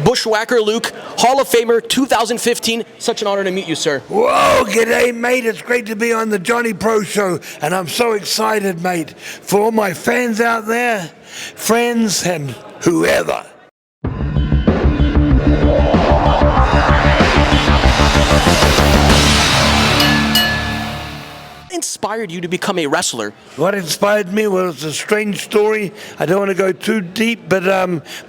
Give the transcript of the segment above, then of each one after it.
Bushwhacker Luke, Hall of Famer 2015. Such an honor to meet you, sir. Whoa, g'day, mate. It's great to be on the Johnny Pro Show, and I'm so excited, mate, for all my fans out there, friends, and whoever. Inspired you to become a wrestler? What inspired me was a strange story. I don't want to go too deep, but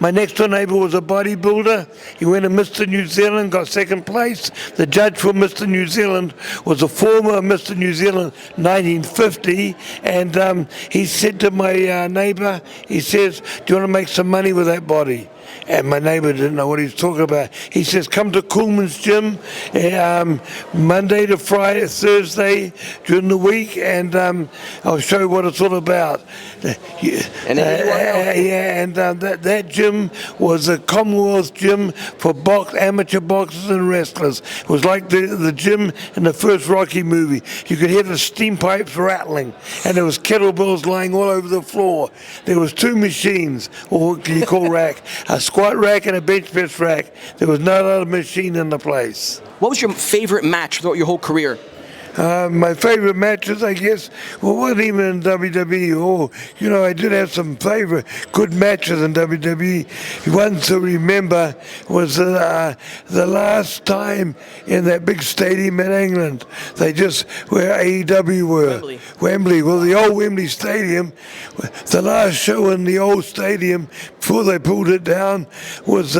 my next door neighbor was a bodybuilder. He went to Mr. New Zealand, got second place. The judge for Mr. New Zealand was a former Mr. New Zealand 1950, and he said to my neighbor, he says, "Do you want to make some money with that body?" And my neighbor didn't know what he was talking about. He says, "Come to Coolman's gym Monday to Friday, Thursday during the week, and I'll show you what it's all about." And that gym was a Commonwealth gym for amateur boxers and wrestlers. It was like the gym in the first Rocky movie. You could hear the steam pipes rattling, and there was kettlebells lying all over the floor. There was two machines, or what you call rack, a squat rack and a bench press rack. There was no other machine in the place. What was your favorite match throughout your whole career? My favorite matches, I guess, wasn't even in WWE. I did have some favorite good matches in WWE. One to remember was the last time in that big stadium in England. Where AEW were. Wembley. Well, the old Wembley Stadium, the last show in the old stadium before they pulled it down was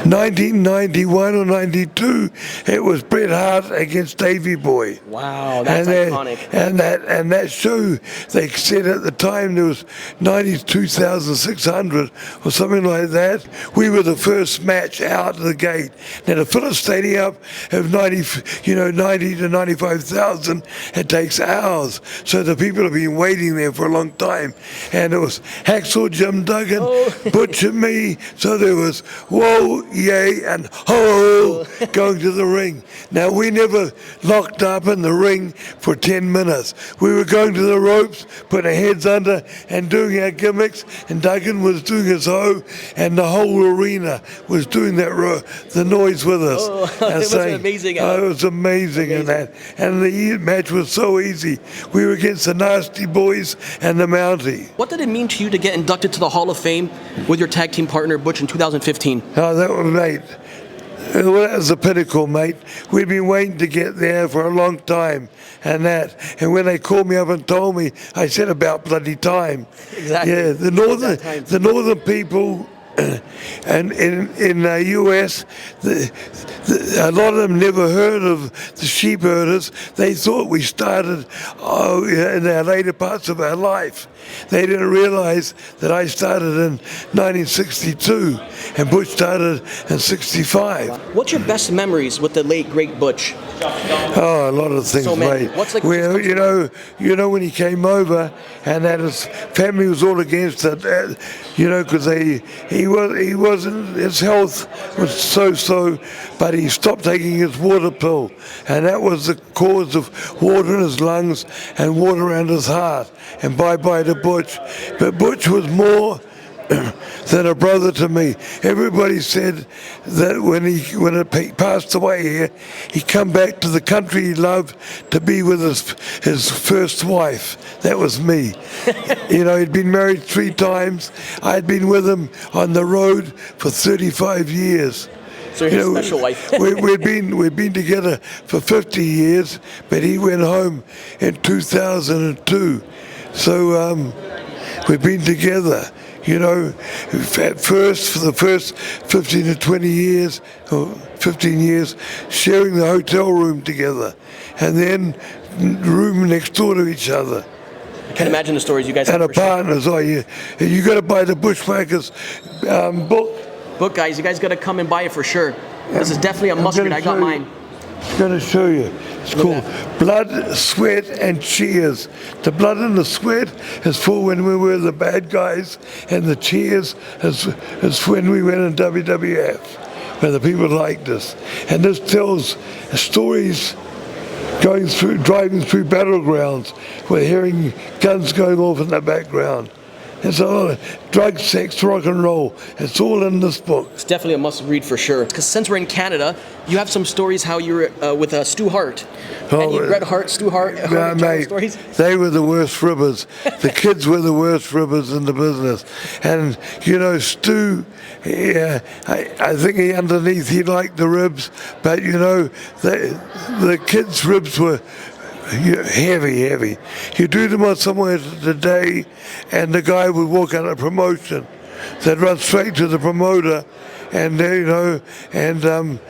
1991 or 92, it was Bret Hart against Davey Boy. Wow, that's iconic. And that show, they said at the time there was 92,600 or something like that. We were the first match out of the gate. Now to fill a stadium up of 90 to 95,000, it takes hours. So the people have been waiting there for a long time. And it was Hacksaw Jim Duggan, Butch and me. So there was whoa, yay, and ho, going to the ring. Now, we never locked up in the ring for 10 minutes. We were going to the ropes, putting our heads under and doing our gimmicks, and Duggan was doing his ho, and the whole arena was doing the noise with us. It was amazing. It was amazing. In that. And the match was so easy. We were against the Nasty Boys and the Mountie. What did it mean to you to get inducted to the Hall of Fame with your tag team partner, Butch, in 2015? Oh, that was, mate. Well, that was the pinnacle, mate. We'd been waiting to get there for a long time, and when they called me up and told me, I said about bloody time. Exactly. Yeah, the northern people. And in the U.S., a lot of them never heard of the sheep herders. They thought we started in the later parts of our life. They didn't realize that I started in 1962 and Butch started in 65. What's your best memories with the late, great Butch? Oh, a lot of things, mate. What's like? Well, you know when he came over and that his family was all against it, because his health was so, but he stopped taking his water pill, and that was the cause of water in his lungs and water around his heart. And bye-bye to Butch. But Butch was more than a brother to me. Everybody said that when he passed away here, he come back to the country he loved to be with his first wife. That was me. He'd been married 3 times. I'd been with him on the road for 35 years. So you're a special wife. we've been together for 50 years, but he went home in 2002. So we've been together. At first, for the first 15 to 20 years, or 15 years, sharing the hotel room together, and then room next door to each other. I can imagine the stories you guys have. And the partners, you got to buy the Bushwhackers book. Guys, you guys got to come and buy it for sure. This is definitely a must read. I got mine. I'm going to show you. It's called Blood, Sweat, and Cheers. The blood and the sweat is for when we were the bad guys, and the cheers is when we went in WWF, when the people liked us. And this tells stories driving through battlegrounds. We're hearing guns going off in the background. It's a lot of drug, sex, rock and roll. It's all in this book. It's definitely a must-read for sure. Because since we're in Canada, you have some stories how you were with Stu Hart. Any Bret Hart, Stu Hart, mate, stories? They were the worst ribbers. The kids were the worst ribbers in the business. And, you know, Stu, I think underneath he liked the ribs, but, you know, the kids' ribs were heavy. You do them on somewhere today, and the guy would walk out of promotion. They'd run straight to the promoter, and you know, and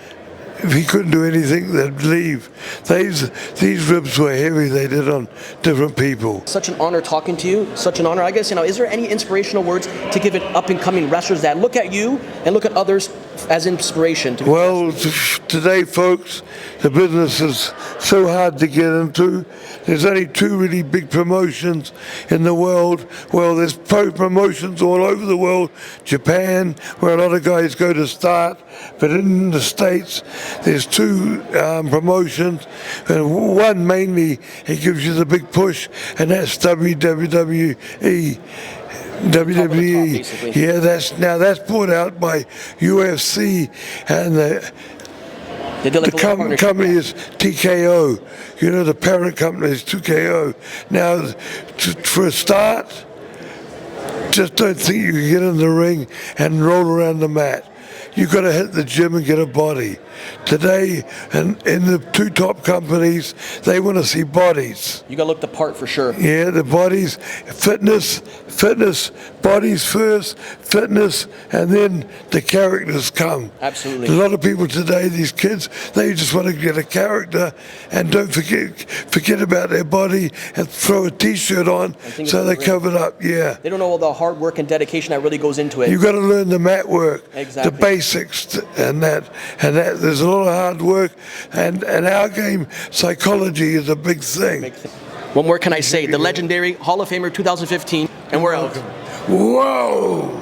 if he couldn't do anything, they'd leave. These ribs were heavy. They did on different people. Such an honor talking to you. Such an honor. I guess, you know, is there any inspirational words to give it up-and-coming wrestlers that look at you and look at others as inspiration? Well, today, folks, the business is so hard to get into. There's only 2 really big promotions in the world. Well, there's promotions all over the world. Japan, where a lot of guys go to start, but in the States, there's 2 promotions, and one mainly it gives you the big push, and that's WWE. WWE, yeah, that's brought out by UFC, and the company is TKO. You know, the parent company is TKO. Now, for a start, just don't think you can get in the ring and roll around the mat. You've got to hit the gym and get a body. Today, and in the 2 top companies, they want to see bodies. You got to look the part for sure. Yeah, the bodies, fitness, bodies first, fitness, and then the characters come. Absolutely. A lot of people today, these kids, they just want to get a character and don't forget about their body and throw a T-shirt on so they cover it up. Yeah. They don't know all the hard work and dedication that really goes into it. You've got to learn the mat work, exactly. The basics, and that. There's a lot of hard work, and our game, psychology is a big thing. What more can I say? The legendary Hall of Famer 2015, and we're out. Whoa!